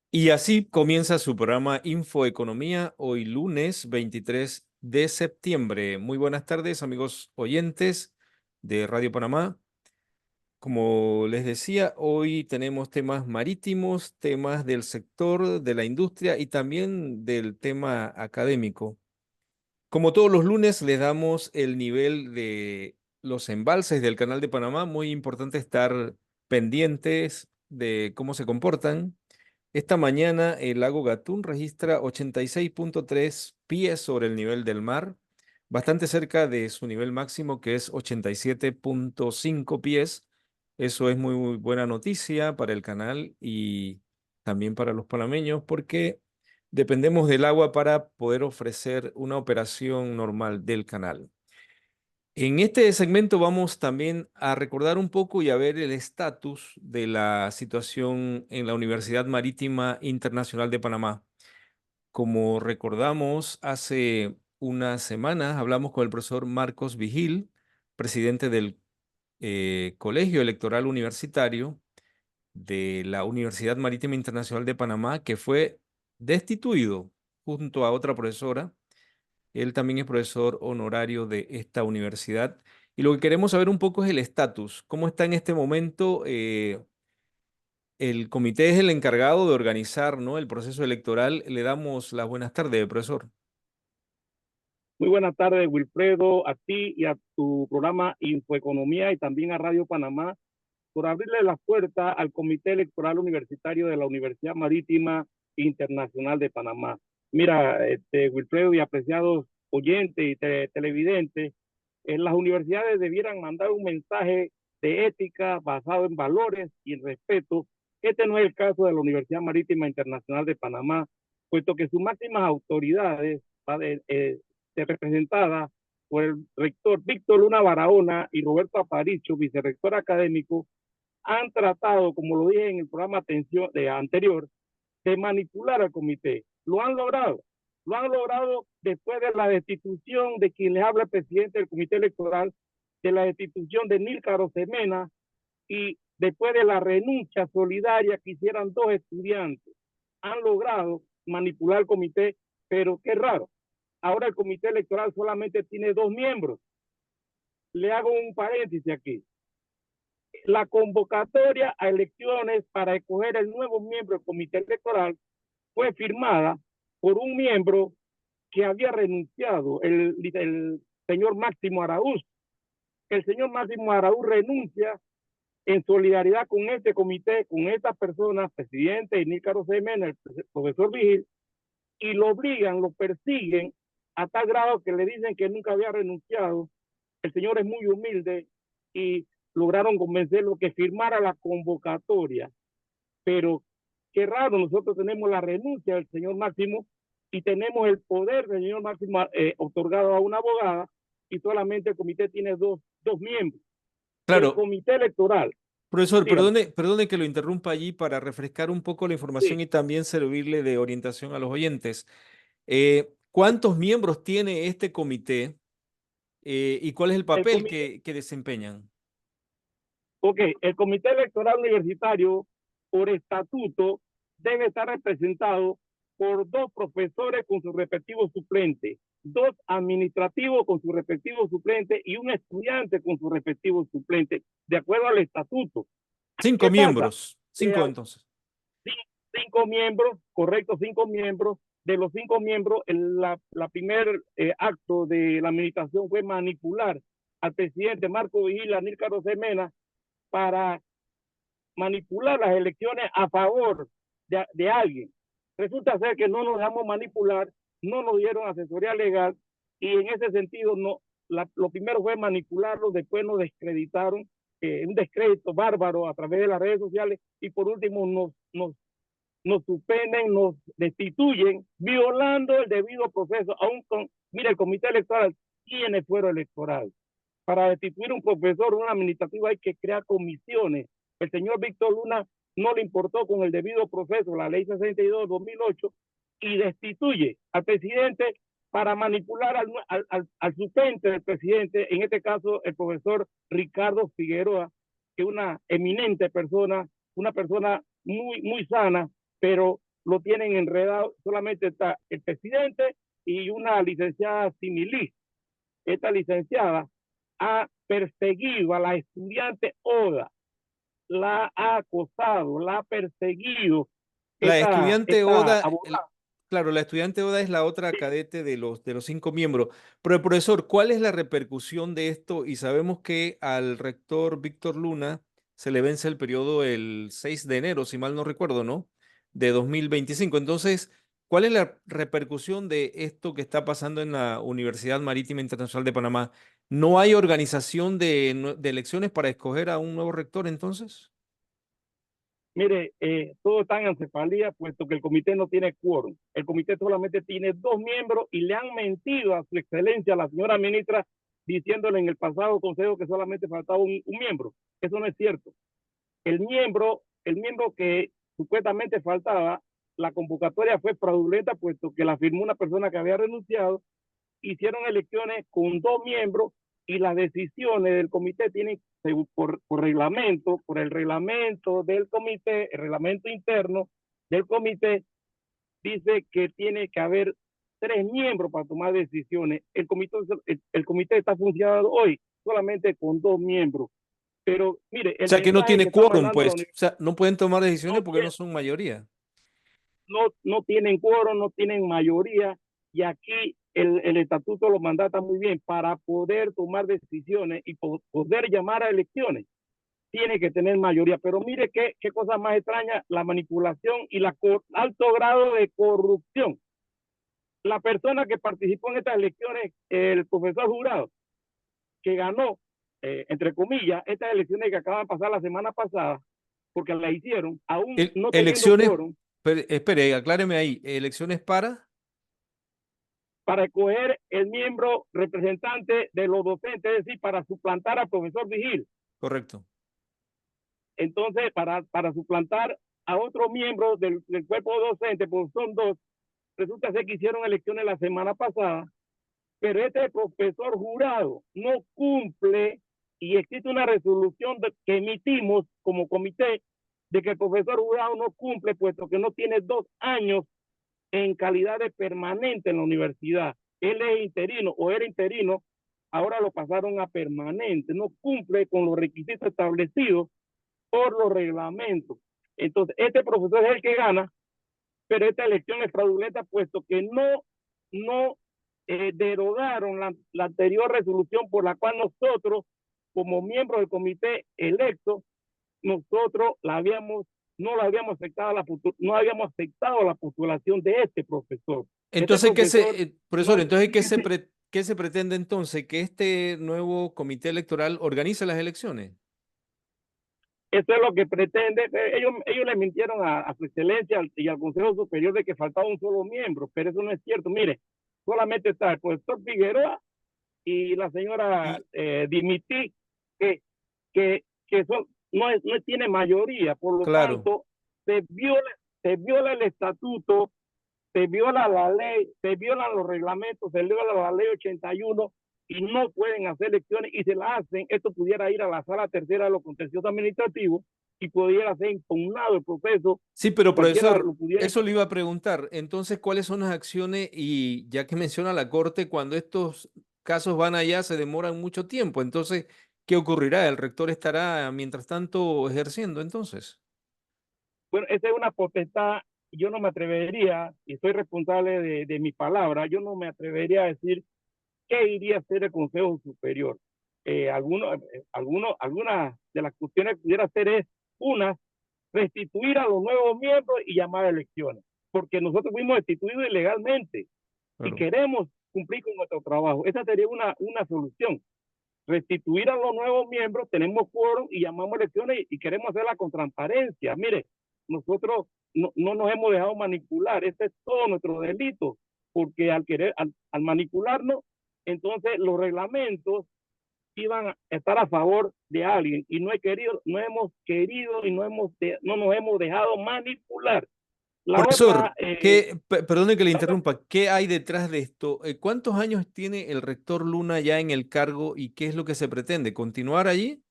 Y así comienza su programa Infoeconomía, hoy lunes 23 de septiembre. Muy buenas tardes, amigos oyentes de Radio Panamá. Como les decía, hoy tenemos temas marítimos, temas del sector, de la industria y también del tema académico. Como todos los lunes, les damos el nivel de los embalses del Canal de Panamá. Muy importante estar pendientes de cómo se comportan. Esta mañana el lago Gatún registra 86,3 pies sobre el nivel del mar, bastante cerca de su nivel máximo que es 87,5 pies. Eso es muy buena noticia para el canal y también para los panameños porque dependemos del agua para poder ofrecer una operación normal del canal. En este segmento vamos también a recordar un poco y a ver el estatus de la situación en la Universidad Marítima Internacional de Panamá. Como recordamos, hace unas semanas hablamos con el profesor Marcos Vigil, presidente del Colegio Electoral Universitario de la Universidad Marítima Internacional de Panamá, que fue destituido junto a otra profesora. Él también es profesor honorario de esta universidad. Y lo que queremos saber un poco es el estatus. ¿Cómo está en este momento? El comité es el encargado de organizar, ¿no?, el proceso electoral. Le damos las buenas tardes, profesor. Muy buenas tardes, Wilfredo, a ti y a tu programa Infoeconomía y también a Radio Panamá por abrirle la puerta al Comité Electoral Universitario de la Universidad Marítima Internacional de Panamá. Mira, Wilfredo y apreciados oyentes y televidentes, las universidades debieran mandar un mensaje de ética basado en valores y en respeto. Este no es el caso de la Universidad Marítima Internacional de Panamá, puesto que sus máximas autoridades representadas por el rector Víctor Luna Barahona y Roberto Aparicio, vicerrector académico, han tratado, como lo dije en el programa anterior, de manipular al comité. Lo han logrado. Lo han logrado después de la destitución de quien les habla el presidente del comité electoral, de la destitución de Nilka Rosemena y después de la renuncia solidaria que hicieran dos estudiantes. Han logrado manipular el comité, pero qué raro. Ahora el comité electoral solamente tiene dos miembros. Le hago un paréntesis aquí. La convocatoria a elecciones para escoger el nuevo miembro del comité electoral fue firmada por un miembro que había renunciado, el señor Máximo Araúz. El señor Máximo Araúz renuncia en solidaridad con este comité, con estas personas, presidente Nícar Rosemena, el profesor Vigil, y lo obligan, lo persiguen a tal grado que le dicen que nunca había renunciado. El señor es muy humilde y lograron convencerlo que firmara la convocatoria. Pero qué raro, nosotros tenemos la renuncia del señor Máximo y tenemos el poder del señor Máximo otorgado a una abogada y solamente el comité tiene dos miembros. El Claro, comité electoral, profesor, dígame, perdone que lo interrumpa allí para refrescar un poco la información sí, y también servirle de orientación a los oyentes. ¿Cuántos miembros tiene este comité y cuál es el el papel comité, que desempeñan? el comité electoral universitario por estatuto debe estar representado por dos profesores con sus respectivos suplentes, dos administrativos con sus respectivos suplentes y un estudiante con sus respectivos suplentes, de acuerdo al estatuto. Cinco ¿Qué pasa? miembros, Que cinco entonces. cinco miembros, correcto, cinco miembros, de los cinco miembros, la primer acto de la administración fue manipular al presidente Marco Vigil, a Nilka Rosemena, para manipular las elecciones a favor de alguien. Resulta ser que no nos dejamos manipular, no nos dieron asesoría legal y en ese sentido no, lo primero fue manipularlo, después nos descreditaron, un descrédito bárbaro a través de las redes sociales y por último nos suspenden, nos destituyen, violando el debido proceso, aún con, mira, el comité electoral tiene fuero electoral. Para destituir un profesor, un administrativo, hay que crear comisiones. El señor Víctor Luna no le importó con el debido proceso, la ley 62-2008, y destituye al presidente para manipular al suplente del presidente, en este caso el profesor Ricardo Figueroa, que es una eminente persona, una persona muy sana, pero lo tienen enredado. Solamente está el presidente y una licenciada Similis. Esta licenciada ha perseguido a la estudiante Oda, la ha acosado, la ha perseguido. La estudiante Esta Oda, abogada. claro, la estudiante Oda es la otra cadete de los 5 miembros. Pero el profesor, ¿cuál es la repercusión de esto? Y sabemos que al rector Víctor Luna se le vence el periodo el 6 de enero, si mal no recuerdo, ¿no? De 2025. Entonces, ¿cuál es la repercusión de esto que está pasando en la Universidad Marítima Internacional de Panamá? ¿No hay organización de elecciones para escoger a un nuevo rector entonces? Mire, todo está en encefalía, puesto que el comité no tiene quórum. El comité solamente tiene 2 miembros y le han mentido a su excelencia, a la señora ministra, diciéndole en el pasado consejo que solamente faltaba un miembro. Eso no es cierto. El miembro que supuestamente faltaba, la convocatoria fue fraudulenta, puesto que la firmó una persona que había renunciado. Hicieron elecciones con 2 miembros y las decisiones del comité tienen, por reglamento, por el reglamento del comité, el reglamento interno del comité, dice que tiene que haber 3 miembros para tomar decisiones. El comité está funcionando hoy solamente con 2 miembros. Pero mire, O el sea que no mensaje que tiene está quórum, mandando la pues. O universidad sea, no pueden tomar decisiones no porque no tiene, son mayoría. no tienen quórum, no tienen mayoría, y aquí el estatuto lo mandata muy bien. Para poder tomar decisiones y poder llamar a elecciones, tiene que tener mayoría. Pero mire qué cosa más extraña, la manipulación y alto grado de corrupción. La persona que participó en estas elecciones, el profesor Jurado, que ganó, entre comillas, estas elecciones que acaban de pasar la semana pasada, porque la hicieron, aún no teniendo Elecciones, quórum, espere, acláreme ahí. ¿Elecciones para? para escoger el miembro representante de los docentes, es decir, para suplantar al profesor Vigil. Correcto. Entonces, para suplantar a otro miembro del cuerpo docente, pues son dos. Resulta ser que hicieron elecciones la semana pasada, pero este profesor Jurado no cumple, y existe una resolución que emitimos como comité de que el profesor Jurado no cumple, puesto que no tiene 2 años en calidad de permanente en la universidad. Él es interino o era interino, ahora lo pasaron a permanente, no cumple con los requisitos establecidos por los reglamentos. Entonces, este profesor es el que gana, pero esta elección es fraudulenta, puesto que no derogaron la anterior resolución por la cual nosotros, como miembros del comité electo, nosotros no la habíamos aceptado, no habíamos aceptado la postulación de este profesor. Este Entonces, profesor profesor, no entonces, tiene. qué se pretende entonces? ¿Que este nuevo comité electoral organice las elecciones? Eso es lo que pretende. Ellos le mintieron a su excelencia y al Consejo Superior de que faltaba un solo miembro, pero eso no es cierto. Mire, solamente está el profesor Figueroa y la señora Y, Dimitri, que, no tiene mayoría. Por lo claro. tanto, se viola el estatuto, se viola la ley, se violan los reglamentos, se viola la ley 81 y no pueden hacer elecciones, y se la hacen. Esto pudiera ir a la sala tercera de los contenciosos administrativos y pudiera ser impugnado el proceso, Sí, pero cualquiera profesor, lo pudiera eso le impugnar. iba a preguntar. Entonces, ¿cuáles son las acciones? Y ya que menciona la Corte, cuando estos casos van allá, se demoran mucho tiempo. Entonces, ¿qué ocurrirá? ¿El rector estará, mientras tanto, ejerciendo entonces? Bueno, esa es una potestad. Yo no me atrevería, y soy responsable de mi palabra, yo no me atrevería a decir qué iría a hacer el Consejo Superior. Algunas de las cuestiones que pudiera hacer es, una, restituir a los nuevos miembros y llamar a elecciones, porque nosotros fuimos destituidos ilegalmente y Claro. queremos cumplir con nuestro trabajo. Esa sería una solución. Restituir a los nuevos miembros, tenemos quórum y llamamos a elecciones, y queremos hacerla con transparencia. Mire, nosotros no nos hemos dejado manipular, este es todo nuestro delito, porque al manipularnos, entonces los reglamentos iban a estar a favor de alguien, y no hemos querido y no nos hemos dejado manipular. La otra, Profesor, perdone que le interrumpa, ¿qué hay detrás de esto? ¿Cuántos años tiene el rector Luna ya en el cargo y qué es lo que se pretende? ¿Continuar allí?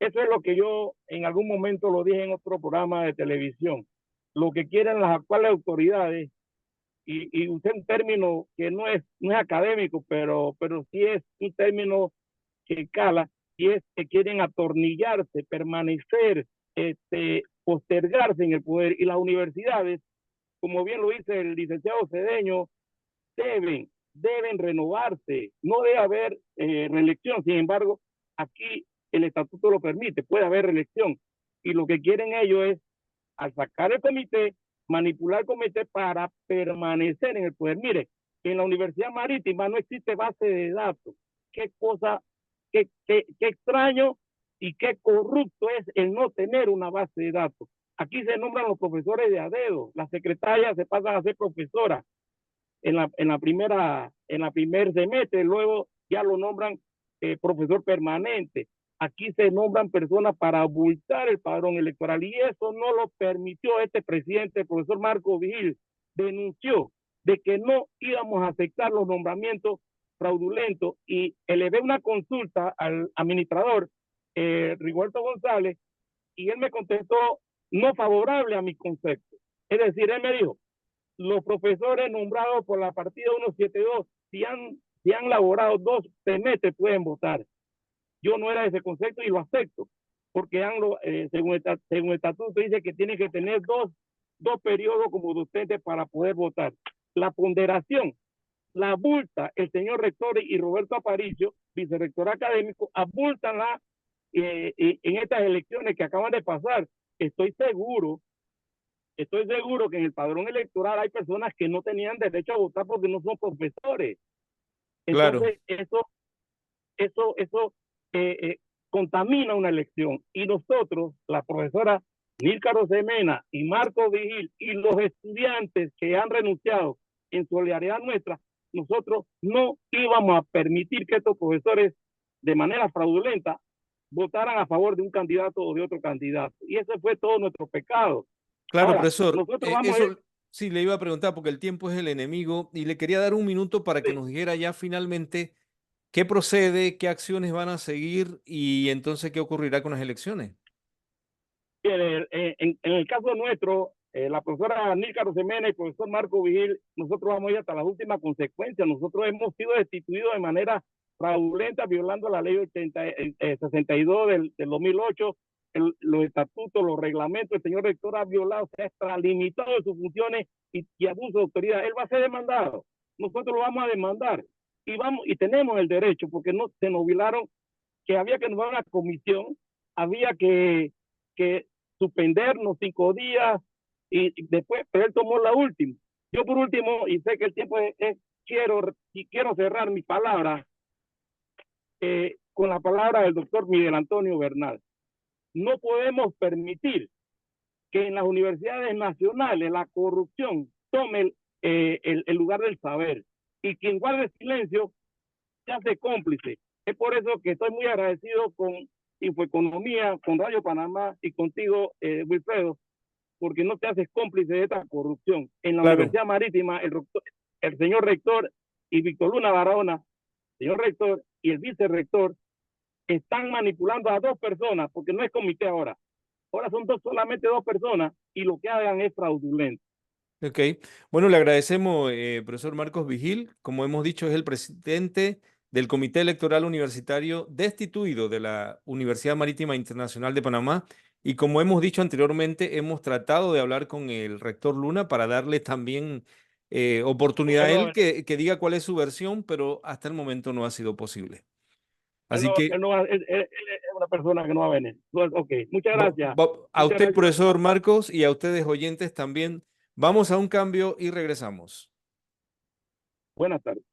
eso es lo que yo en algún momento lo dije en otro programa de televisión. lo que quieren las actuales autoridades, y usé un término que no es académico, pero sí es un término que cala, y es que quieren atornillarse, permanecer, postergarse en el poder. Y las universidades, como bien lo dice el licenciado Cedeño, deben renovarse, no debe haber reelección. Sin embargo, aquí el estatuto lo permite, puede haber reelección. Y lo que quieren ellos es, al sacar el comité, manipular el comité para permanecer en el poder. Mire, en la Universidad Marítima no existe base de datos. Qué cosa, qué extraño y qué corrupto es el no tener una base de datos. Aquí se nombran los profesores de a dedo, las secretarias se pasan a ser profesoras en la primer semestre, luego ya lo nombran profesor permanente. Aquí se nombran personas para abultar el padrón electoral, y eso no lo permitió este presidente, el profesor Marco Vigil. Denunció de que no íbamos a aceptar los nombramientos fraudulentos, y elevé una consulta al administrador Rigoberto González, y él me contestó no favorable a mi concepto. Es decir, él me dijo, los profesores nombrados por la partida 172, si han laborado 2 semestres, pueden votar. Yo no era de ese concepto y lo acepto, porque según el estatuto dice que tienen que tener dos periodos como docentes para poder votar. La ponderación la abulta el señor rector y Roberto Aparicio, vicerrector académico, abultan en estas elecciones que acaban de pasar. Estoy seguro que en el padrón electoral hay personas que no tenían derecho a votar porque no son profesores. Claro, Entonces, eso contamina una elección. Y nosotros, la profesora Nilka Rosemena y Marco Vigil y los estudiantes que han renunciado en solidaridad nuestra, nosotros no íbamos a permitir que estos profesores de manera fraudulenta votaran a favor de un candidato o de otro candidato. Y ese fue todo nuestro pecado. claro, Ahora, profesor. nosotros vamos a ir. Eso sí le iba a preguntar porque el tiempo es el enemigo y le quería dar un minuto para que Sí, nos dijera ya finalmente qué procede, qué acciones van a seguir y entonces qué ocurrirá con las elecciones. en el caso nuestro, la profesora Nilka Rosemena y el profesor Marco Vigil, nosotros vamos a ir hasta las últimas consecuencias. Nosotros hemos sido destituidos de manera fraudulenta, violando la ley 62 del 2008, los estatutos, los reglamentos. El señor rector ha violado, se ha extralimitado de sus funciones y abuso de autoridad. Él va a ser demandado. Nosotros lo vamos a demandar. Y tenemos el derecho, porque no se nos violaron, que había que nombrar una comisión, había que suspendernos 5 días, y después, pero él tomó la última. Yo por último, y sé que el tiempo quiero cerrar mi palabra con la palabra del doctor Miguel Antonio Bernal. No podemos permitir que en las universidades nacionales la corrupción tome el lugar del saber, y quien guarde silencio se hace cómplice. Es por eso que estoy muy agradecido con Infoeconomía, con Radio Panamá y contigo, Wilfredo, porque no te haces cómplice de esta corrupción. En la Claro, Universidad Marítima, el señor rector y Víctor Luna Barahona, señor rector y el vicerrector, están manipulando a 2 personas, porque no es comité ahora. Ahora son solamente 2 personas, y lo que hagan es fraudulento. ok. Bueno, le agradecemos, profesor Marcos Vigil. Como hemos dicho, es el presidente del Comité Electoral Universitario destituido de la Universidad Marítima Internacional de Panamá. Y como hemos dicho anteriormente, hemos tratado de hablar con el rector Luna para darle también oportunidad a Bueno, él que diga cuál es su versión, pero hasta el momento no ha sido posible. Así que él es una persona que no va a venir. Ok, muchas gracias. a Muchas usted, gracias. profesor Marcos, y a ustedes oyentes también, vamos a un cambio y regresamos. Buenas tardes.